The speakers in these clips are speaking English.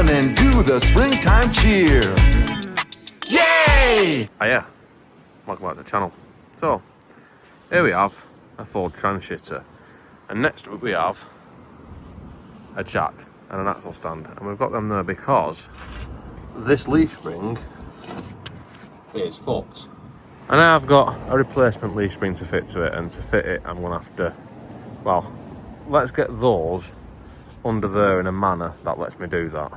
and do the springtime cheer. Yay! Hiya, welcome back to the channel. So, here we have a Ford transhitter, and next to it we have a jack and an axle stand, and we've got them there because this leaf spring is fucked. And now I've got a replacement leaf spring to fit to it, and to fit it I'm going to have to, well, let's get those under there in a manner that lets me do that.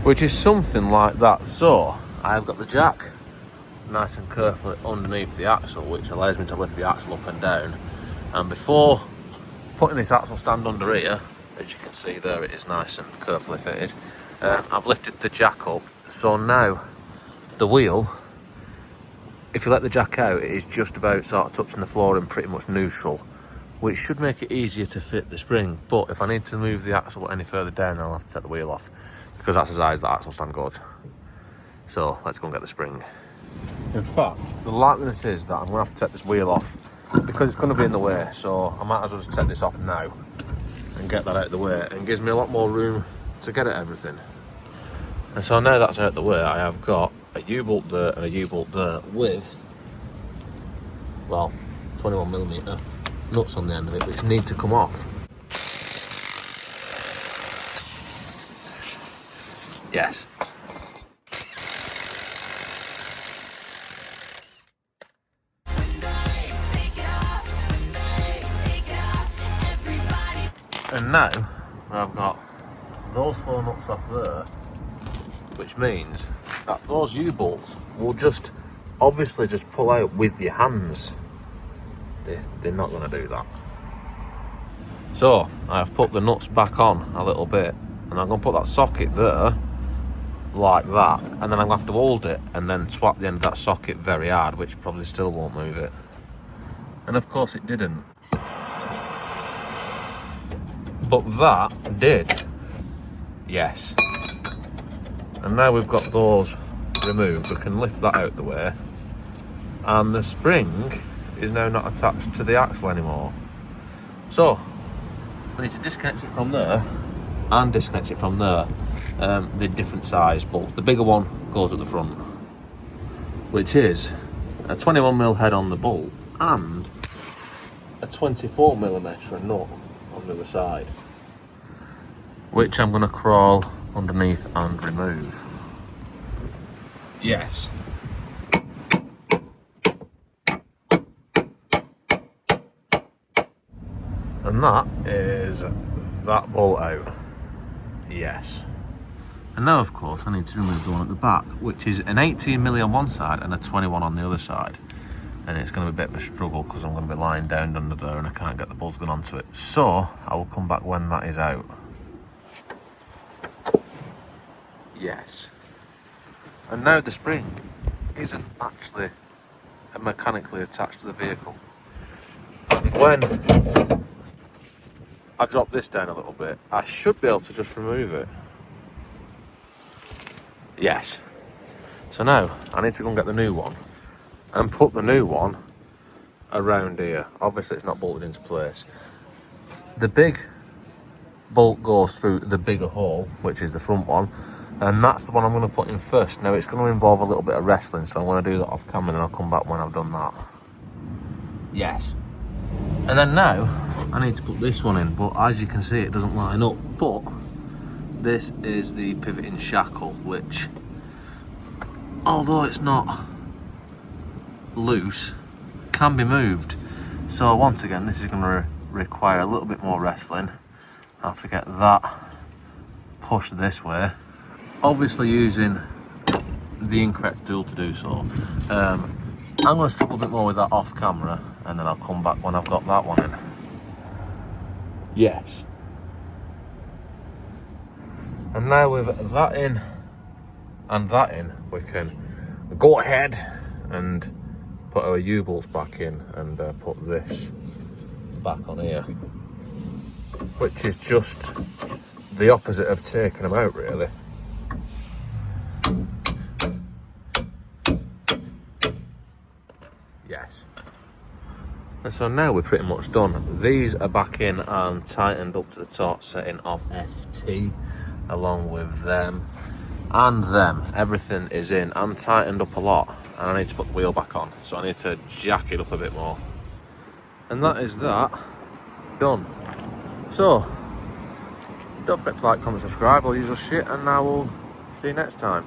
Which is something like that. So, I've got the jack nice and carefully underneath the axle, which allows me to lift the axle up and down. And before putting this axle stand under here, as you can see there, it is nice and carefully fitted. I've lifted the jack up, so now the wheel, if you let the jack out, it is just about sort of touching the floor and pretty much neutral, which should make it easier to fit the spring. But if I need to move the axle any further down, I'll have to take the wheel off, because that's as high as the axle stand goes. So let's go and get the spring. In fact, the likeliness is that I'm going to have to take this wheel off because it's going to be in the way, so I might as well just take this off now and get that out of the way, and gives me a lot more room to get at everything. And so now that's out of the way, I have got a U-bolt there and a U-bolt there with, well, 21mm nuts on the end of it, which need to come off. Yes. And now I've got those 4 nuts off there, which means that those U-bolts will just obviously just pull out with your hands. They're not going to do that. So I've put the nuts back on a little bit, and I'm going to put that socket there like that, and then I'm going to have to hold it and then swap the end of that socket very hard, which probably still won't move it. And of course it didn't. But that did. Yes. And now we've got those removed, we can lift that out the way, and the spring is now not attached to the axle anymore. So we need to disconnect it from there and disconnect it from there. The different size bolts. The bigger one goes at the front, which is a 21mm head on the bolt and a 24mm nut on the other side, which I'm going to crawl underneath and remove. Yes. And that is that bolt out. Yes. And now of course I need to remove the one at the back, which is an 18mm on one side and a 21 on the other side. And it's going to be a bit of a struggle because I'm going to be lying down under there and I can't get the buzz gun onto it. So I will come back when that is out. Yes. And now the spring isn't actually mechanically attached to the vehicle. When I drop this down a little bit, I should be able to just remove it. Yes. So now I need to go and get the new one and put the new one around here. Obviously it's not bolted into place. The big bolt goes through the bigger hole, which is the front one, and that's the one I'm going to put in first. Now it's going to involve a little bit of wrestling, so I'm going to do that off camera and I'll come back when I've done that. Yes. And then now I need to put this one in, but as you can see it doesn't line up. But this is the pivoting shackle, which, although it's not loose, can be moved. So once again, this is going to require a little bit more wrestling. I have to get that pushed this way, obviously using the incorrect tool to do so. I'm going to struggle a bit more with that off camera, and then I'll come back when I've got that one in. Yes. And now with that in and that in, we can go ahead and put our U-bolts back in and put this back on here, which is just the opposite of taking them out, really. Yes. And so now we're pretty much done. These are back in and tightened up to the torque setting of FT. along with them and them. Everything is in and tightened up a lot, and I need to put the wheel back on, so I need to jack it up a bit more. And that is that done. So don't forget to like, comment, subscribe, all usual shit, and I will see you next time.